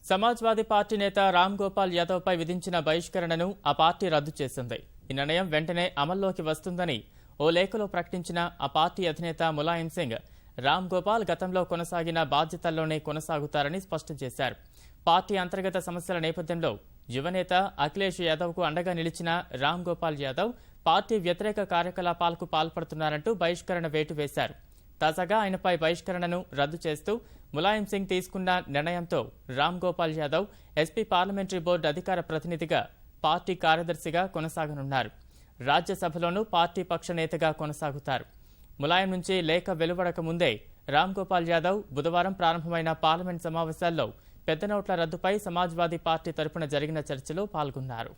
Samajwadi party నేత రామ్ గోపాల్ యాదవ్పై విధించిన బహిష్కరణను ఆ పార్టీ రద్దు చేసింది. ఈ నిర్ణయం వెంటనే అమల్లోకి వస్తుందని ఓ లేఖలో ప్రకటించిన ఆ పార్టీ అధినేత ములాయం సింగ్, రామ్ గోపాల్ గతంలో కొనసాగిన బాధ్యతల్లోనే కొనసాగుతారని స్పష్టం చేశారు. పార్టీ అంతర్గత సమస్యల నేపథ్యంలో యువనేత అఖిలేష్ యాదవ్కు అండగా నిలిచిన రామ్ గోపాల్ యాదవ్ పార్టీ వ్యతిరేక కార్యకలాపాలకు పాల్పడుతున్నారంటూ బహిష్కరణ వేటు వేశారు. తాజాగా ఆయనపై బహిష్కరణను రద్దు చేస్తూ ములాయం సింగ్ తీసుకున్న నిర్ణయంతో Ram Gopal Yadav SP parliamentary board అధికార ప్రతినిధిగా, పార్టీ కార్యదర్శిగా కొనసాగనున్నారు. రాజ్యసభలోనూ పార్టీ పక్ష నేతగా కొనసాగుతారు. ములాయం నుంచి లేఖ వెలువడక ముందే రామ్ గోపాల్ యాదవ్ బుధవారం ప్రారంభమైన పార్లమెంట్ సమావేశాల్లో పెద్ద నోట్ల రద్దుపై సమాజ్వాదీ పార్టీ తరపున జరిగిన చర్చలో పాల్గొన్నారు.